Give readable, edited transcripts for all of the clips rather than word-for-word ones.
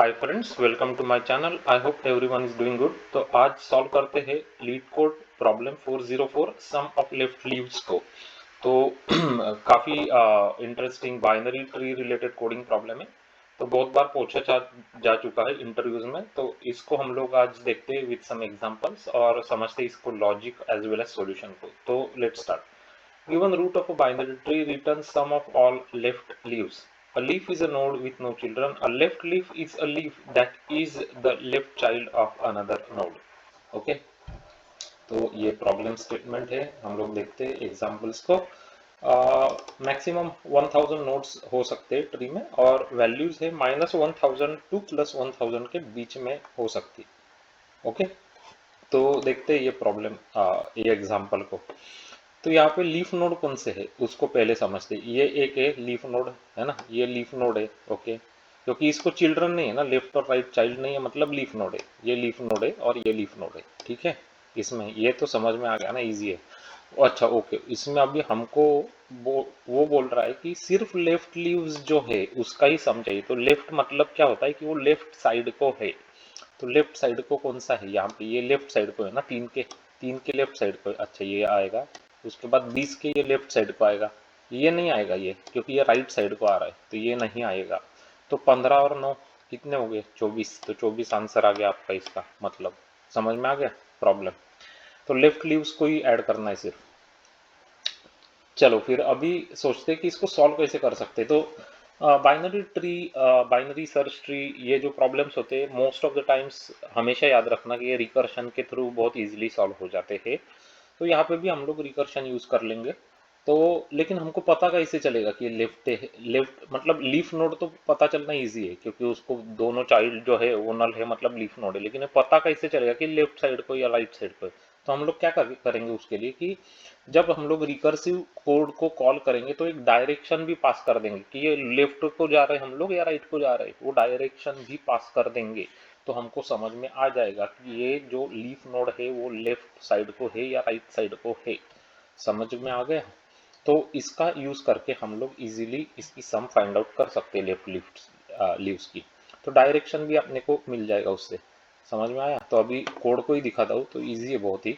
Hi friends, welcome to my channel. I hope everyone is doing good. तो आज solve करते हैं leet code problem 404 sum of left leaves को। तो काफ़ी interesting binary tree related coding problem है। तो बहुत बार पूछा जा चुका है इंटरव्यूज में। तो इसको हम लोग आज देखते हैं विद सम एग्जांपल्स और समझते हैं इसको logic as well as solution को। तो let's start. Given root of a binary tree returns sum of all left leaves. A leaf is a node with no children. A left leaf is a leaf that is the left child of another node. Okay? तो ये problem statement है। हम लोग देखते हैं examples को। Maximum 1000 nodes हो सकते हैं ट्री में और वैल्यूज है -1000 टू +1000 के बीच में हो सकती। ओके, तो देखते हैं ये प्रॉब्लम ये एग्जांपल को। तो यहाँ पे लीफ नोड कौन से है उसको पहले समझते हैं। ये एक है लीफ नोड, है ना, ये लीफ नोड है। ओके, क्योंकि इसको चिल्ड्रन नहीं है ना, लेफ्ट और राइट चाइल्ड नहीं है, मतलब लीफ नोड है। ये लीफ नोड है और ये लीफ नोड है। ठीक है, इसमें ये तो समझ में आ गया ना, इजी है। अच्छा ओके, इसमें अभी हमको वो बोल रहा है कि सिर्फ लेफ्ट लीव्स जो है उसका ही सम चाहिए। तो लेफ्ट मतलब क्या होता है कि वो लेफ्ट साइड को है। तो लेफ्ट साइड को कौन सा है, यहाँ पे ये लेफ्ट साइड को है ना, तीन के लेफ्ट साइड को। अच्छा ये आएगा। उसके बाद 20 के ये लेफ्ट साइड को आएगा। ये नहीं आएगा ये, क्योंकि ये राइट साइड को आ रहा है, तो ये नहीं आएगा। तो 15 और 9 कितने हो गए, 24। तो 24 आंसर आ गया आपका इसका। मतलब समझ में आ गया प्रॉब्लम। तो लेफ्ट लीव्स को ही ऐड करना है सिर्फ। चलो फिर अभी सोचते हैं कि इसको सॉल्व कैसे कर सकते हैं। तो binary tree, binary search tree, ये जो प्रॉब्लम्स होते हैं मोस्ट ऑफ द टाइम्स हमेशा याद रखना कि ये रिकर्शन के थ्रू बहुत इजीली सॉल्व हो जाते हैं। तो यहाँ पे भी हम लोग रिकर्शन यूज कर लेंगे। तो लेकिन हमको पता कैसे चलेगा कि ये लेफ्ट है। लेफ्ट मतलब लीफ नोड तो पता चलना इजी है, क्योंकि उसको दोनों चाइल्ड जो है वो नल है, मतलब लीफ नोड है। लेकिन ये पता कैसे चलेगा कि लेफ्ट साइड को या राइट साइड को है। तो हम लोग क्या करेंगे उसके लिए कि जब हम लोग रिकर्सिव कोड को कॉल करेंगे तो एक डायरेक्शन भी पास कर देंगे कि ये लेफ्ट को जा रहे हैं हम लोग या राइट को जा रहे हैं, वो डायरेक्शन भी पास कर देंगे। तो हमको समझ में आ जाएगा कि ये जो लीफ नोड है वो लेफ्ट साइड को है या राइट साइड को है। समझ में आ गया। तो इसका यूज करके हम लोग इजीली इसकी सम फाइंड आउट कर सकते हैं लेफ्ट लीव्स की। तो डायरेक्शन भी अपने को मिल जाएगा उससे। समझ में आया। तो अभी कोड को ही दिखाता हूँ, तो इजी है बहुत ही।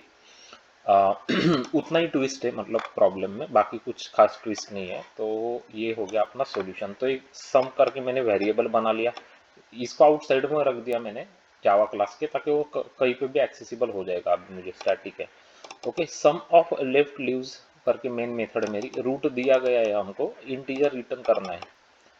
उतना ही ट्विस्ट है मतलब प्रॉब्लम में, बाकी कुछ खास ट्विस्ट नहीं है। तो ये हो गया अपना सॉल्यूशन। तो एक सम करके मैंने वेरिएबल बना लिया, इसको आउटसाइड में रख दिया मैंने जावा क्लास के, ताकि वो कहीं पे भी एक्सेसिबल हो जाएगा। अब मुझे स्टैटिक है। Okay, sum of left leaves करके मेन मेथड मेरी रूट दिया गया है, हमको इंटीजर रिटर्न करना है।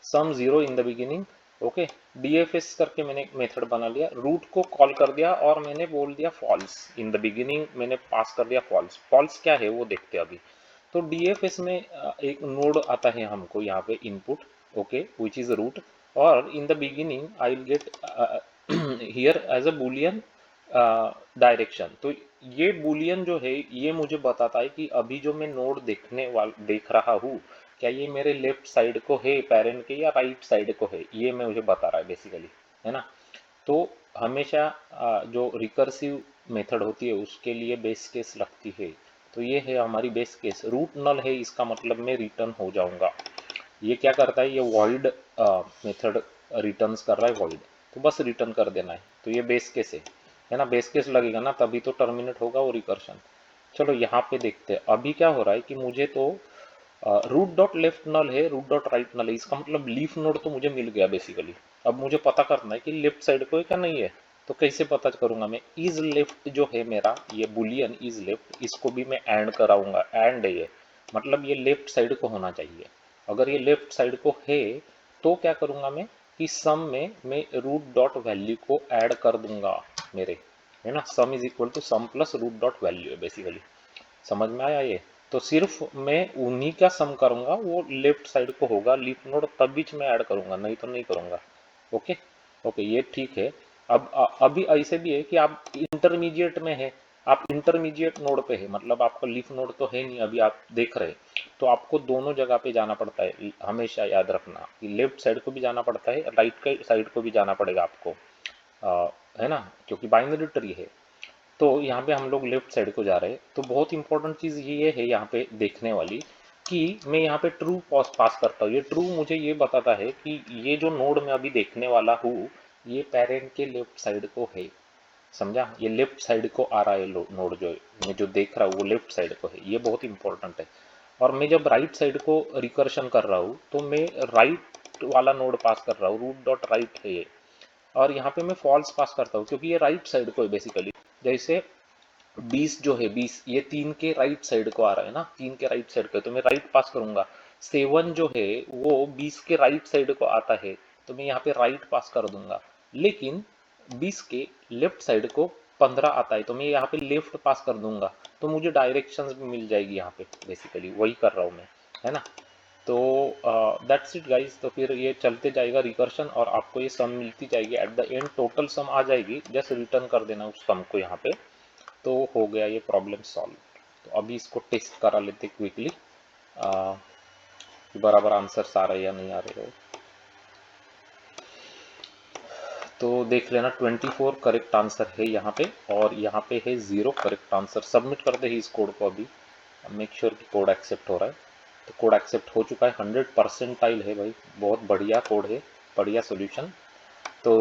Sum 0 in the beginning. Okay, DFS करके मैंने एक मेथड बना लिया, रूट को कॉल कर दिया और मैंने बोल दिया फॉल्स। इन द बिगिनिंग मैंने पास कर दिया फॉल्स। फॉल्स क्या है वो देखते हैं अभी। तो डीएफएस में एक नोड आता है हमको यहाँ पे input, okay, which is root. और in the beginning I will get here as a boolean direction. तो ये बुलियन जो है ये मुझे बताता है कि अभी जो मैं नोड देख रहा हूँ, क्या ये मेरे लेफ्ट साइड को है पेरेंट के या राइट साइड को है, ये मैं मुझे बता रहा है बेसिकली, है ना। तो हमेशा जो रिकर्सिव मेथड होती है उसके लिए बेस केस लगती है। तो ये है हमारी बेस केस। रूट नल है, इसका मतलब मैं रिटर्न हो जाऊंगा। ये क्या करता है, ये वॉइड मेथड रिटर्न्स कर रहा है वॉइड। तो बस रिटर्न कर देना है। तो ये बेस केस है ना। बेस केस लगेगा ना तभी तो टर्मिनेट होगा वो रिकर्शन। चलो यहाँ पे देखते हैं अभी क्या हो रहा है कि मुझे तो रूट डॉट लेफ्ट नल है, रूट डॉट राइट नल है, इसका मतलब लीफ नोड तो मुझे मिल गया बेसिकली। अब मुझे पता करना है कि लेफ्ट साइड को है क्या नहीं है। तो कैसे पता करूंगा मैं, इज लेफ्ट जो है मेरा ये बुलियन इज लेफ्ट, इसको भी मैं एंड कराऊंगा। एंड है ये, मतलब ये लेफ्ट साइड को होना चाहिए। अगर ये लेफ्ट साइड को है तो क्या करूंगा मैं कि सम में मैं रूट डॉट वैल्यू को ऐड कर दूंगा मेरे, है ना। Sum is equal to sum plus root dot value है बेसिकली। समझ में आया ये। तो सिर्फ मैं उन्हीं का सम करूंगा, वो लेफ्ट साइड को होगा लीफ नोड, तब बीच में ऐड करूंगा, नहीं तो नहीं करूंगा। ओके ओके, ये ठीक है। अब अभी ऐसे भी है कि आप इंटरमीडिएट में है, आप इंटरमीडिएट नोड पे है, मतलब आपका लीफ नोड तो है नहीं अभी आप देख रहे। तो आपको दोनों जगह पे जाना पड़ता है, हमेशा याद रखना कि लेफ्ट साइड को भी जाना पड़ता है, राइट के साइड को भी जाना पड़ेगा आपको, है ना, क्योंकि बाइनरी ट्री है। तो यहाँ पे हम लोग लेफ्ट साइड को जा रहे हैं। तो बहुत इंपॉर्टेंट चीज़ ये है यहाँ पे देखने वाली कि मैं यहाँ पे ट्रू पास करता हूँ। ये ट्रू मुझे ये बताता है कि ये जो नोड मैं अभी देखने वाला हूँ ये पेरेंट के लेफ्ट साइड को है, समझा? ये लेफ्ट साइड को आ रहा है नोड, जो मैं जो देख रहा हूँ वो लेफ्ट साइड को है, ये बहुत इंपॉर्टेंट है। और मैं जब राइट साइड को रिकर्शन कर रहा हूँ तो मैं राइट वाला नोड पास कर रहा हूँ, रूट डॉट राइट है ये, और यहाँ पे मैं फॉल्स पास करता हूँ क्योंकि ये राइट साइड को है बेसिकली। जैसे 20 जो है, 20 ये 3 के राइट साइड को आ रहा है ना, 3 के राइट साइड को है, तो मैं राइट पास करूंगा। 7 जो है वो 20 के राइट साइड को आता है, तो मैं यहाँ पे राइट पास कर दूंगा। लेकिन 20 के लेफ्ट साइड को 15 आता है, तो मैं यहाँ पे लेफ्ट पास कर दूंगा, तो मुझे डायरेक्शंस भी मिल जाएगी यहाँ पे, बेसिकली वही कर रहा हूँ मैं, है ना? तो दैट्स इट गाइस। तो फिर ये चलते जाएगा रिकर्शन और आपको ये सम मिलती जाएगी, at the end total sum आ जाएगी, जस्ट रिटर्न कर देना उस सम को यहाँ पे, तो हो गया ये प्रॉब्लम सॉल्व। तो अभी इसको टेस्ट करा लेते क्विकली, बराबर आंसर आ रहे या नहीं आ रहे हो। तो देख लेना 24 करेक्ट आंसर है यहाँ पे, और यहाँ पे है 0 करेक्ट आंसर। सबमिट करते हैं इस कोड को अभी, मेक श्योर कि कोड एक्सेप्ट हो रहा है। तो कोड एक्सेप्ट हो चुका है, 100% है भाई, बहुत बढ़िया कोड है, बढ़िया सोल्यूशन। तो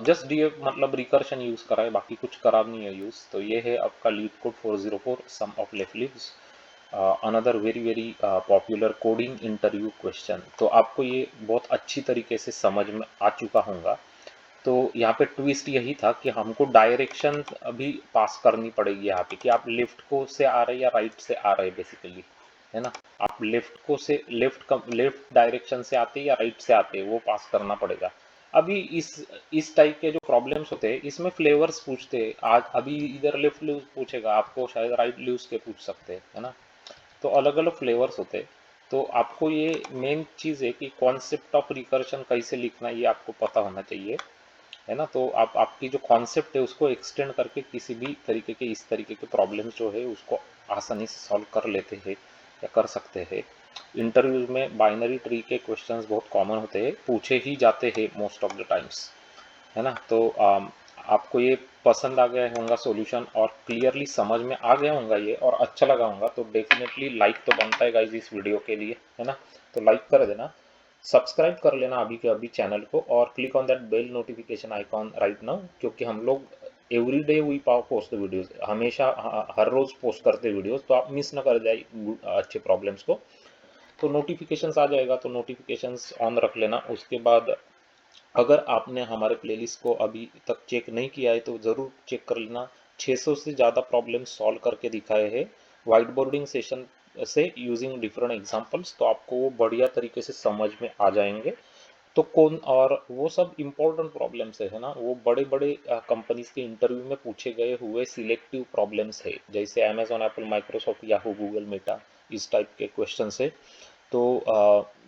जस्ट डी मतलब रिकर्शन यूज करा है, बाकी कुछ करा नहीं है यूज। तो ये है आपका leet code 404 sum of left leaves, another very very popular coding interview question. तो आपको ये बहुत अच्छी तरीके से समझ में आ चुका होगा। तो यहाँ पे ट्विस्ट यही था कि हमको डायरेक्शन अभी पास करनी पड़ेगी यहाँ पे, कि आप लेफ्ट को से आ रहे हैं या राइट से आ रहे हैं बेसिकली, है ना? आप लेफ्ट को से लेफ्ट डायरेक्शन से आते हैं या राइट से आते हैं, वो पास करना पड़ेगा। अभी इस टाइप के जो प्रॉब्लम्स होते हैं इसमें फ्लेवर्स पूछते हैं। आज अभी इधर लेफ्ट लीव्स पूछेगा, आपको शायद राइट लीव्स के पूछ सकते हैं, है ना? तो अलग अलग फ्लेवर्स होते हैं। तो आपको ये मेन चीज़ है कि कॉन्सेप्ट ऑफ रिकर्शन कैसे लिखना है, ये आपको पता होना चाहिए, है ना? तो आप आपकी जो कॉन्सेप्ट है उसको एक्सटेंड करके किसी भी तरीके के इस तरीके के प्रॉब्लम्स जो है उसको आसानी से सॉल्व कर लेते हैं या कर सकते हैं। इंटरव्यूज में बाइनरी ट्री के क्वेश्चंस बहुत कॉमन होते हैं, पूछे ही जाते हैं मोस्ट ऑफ द टाइम्स, है ना? तो आपको ये पसंद आ गया होगा सॉल्यूशन, और क्लियरली समझ में आ गया होगा ये, और अच्छा लगा होगा, तो डेफिनेटली लाइक तो बनता है गाइज इस वीडियो के लिए, है ना? तो लाइक कर देना, सब्सक्राइब कर लेना अभी के अभी चैनल को, और click on that bell notification icon right now, क्योंकि हम लोग every day we post videos, हमेशा हर रोज पोस्ट करते वीडियोस, तो आप मिस ना कर जाए अच्छे प्रॉब्लम्स को। तो नोटिफिकेशंस आ जाएगा, तो नोटिफिकेशंस ऑन रख लेना। उसके बाद अगर आपने हमारे प्लेलिस्ट को अभी तक चेक नहीं किया है तो ज़रूर चेक कर लेना। 600 से ज़्यादा प्रॉब्लम सॉल्व करके दिखाए हैं वाइट बोर्डिंग सेशन से, यूजिंग डिफरेंट एग्जांपल्स, तो आपको वो बढ़िया तरीके से समझ में आ जाएंगे। तो कौन, और वो सब इम्पोर्टेंट प्रॉब्लम्स है ना, वो बड़े बड़े कंपनीज के इंटरव्यू में पूछे गए हुए सिलेक्टिव प्रॉब्लम्स है, जैसे Amazon, Apple, Microsoft, Yahoo, Google, Meta, इस टाइप के क्वेश्चन है। तो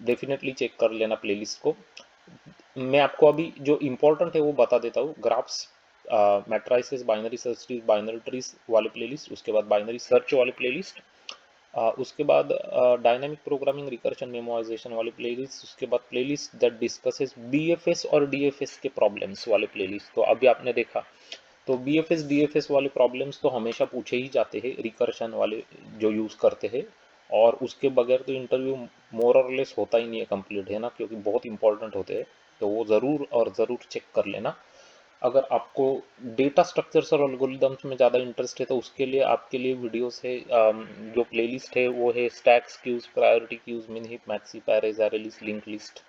डेफिनेटली चेक कर लेना प्लेलिस्ट को। मैं आपको अभी जो इम्पोर्टेंट है वो बता देता हूँ। Graphs, matrices, binary search trees, binary trees वाले प्लेलिस्ट, उसके बाद बाइनरी सर्च वाले प्लेलिस्ट, उसके बाद डायनामिक प्रोग्रामिंग, रिकर्शन, मेमोराइजेशन वाले प्लेलिस्ट, उसके बाद प्लेलिस्ट दैट डिस्कसेस बीएफएस और डीएफएस के प्रॉब्लम्स वाले प्लेलिस्ट। तो अभी आपने देखा, तो बीएफएस डीएफएस वाले प्रॉब्लम्स तो हमेशा पूछे ही जाते हैं, रिकर्शन वाले जो यूज़ करते हैं, और उसके बगैर तो इंटरव्यू मोर और लेस होता ही नहीं है कंप्लीट, है ना? क्योंकि बहुत इंपॉर्टेंट होते हैं, तो वो ज़रूर और ज़रूर चेक कर लेना। अगर आपको डेटा स्ट्रक्चर्स और एल्गोरिदम्स में ज़्यादा इंटरेस्ट है तो उसके लिए आपके लिए वीडियोस है, जो प्लेलिस्ट है वो है stacks queues, priority queues, min heap, maxi, pairs, array list, link list.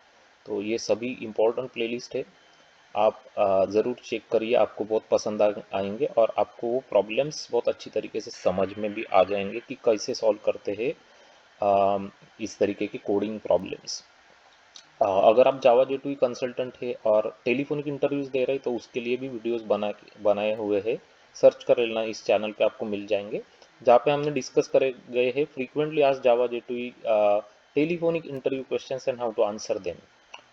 तो ये सभी इंपॉर्टेंट प्लेलिस्ट है, आप ज़रूर चेक करिए, आपको बहुत पसंद आएंगे, और आपको वो प्रॉब्लम्स बहुत अच्छी तरीके से समझ में भी आ जाएंगे कि कैसे सॉल्व करते हैं इस तरीके की कोडिंग प्रॉब्लम्स। अगर आप जावा J2E कंसल्टेंट है और टेलीफोनिक इंटरव्यूज़ दे रहे हैं तो उसके लिए भी वीडियोस बनाए हुए हैं, सर्च कर लेना, इस चैनल पे आपको मिल जाएंगे, जहाँ पे हमने डिस्कस करे गए हैं फ्रीक्वेंटली आज Java J2E telephonic interview questions and how to answer them.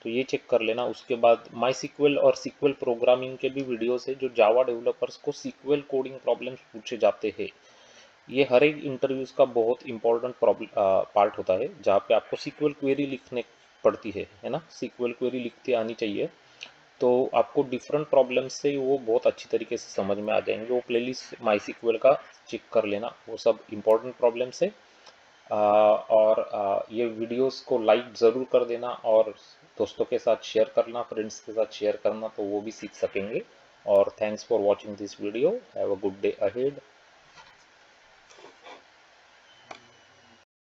तो ये चेक कर लेना। उसके बाद माई सीक्वल और सीक्वल प्रोग्रामिंग के भी वीडियोस है, जो जावा डेवलपर्स को सीक्वल कोडिंग प्रॉब्लम्स पूछे जाते हैं। ये हर एक इंटरव्यूज का बहुत इंपॉर्टेंट पार्ट होता है, जहाँ पे आपको सीक्वल क्वेरी लिखने पड़ती है ना? सीक्वल क्वेरी लिखते आनी चाहिए, तो आपको डिफरेंट प्रॉब्लम्स से वो बहुत अच्छी तरीके से समझ में आ जाएंगे। वो प्लेलिस्ट माई सीक्वल का चेक कर लेना, वो सब इंपॉर्टेंट प्रॉब्लम्स है। और ये वीडियोस को लाइक ज़रूर कर देना, और दोस्तों के साथ शेयर करना, फ्रेंड्स के साथ शेयर करना, तो वो भी सीख सकेंगे। और thanks for watching this video. Have a good day ahead.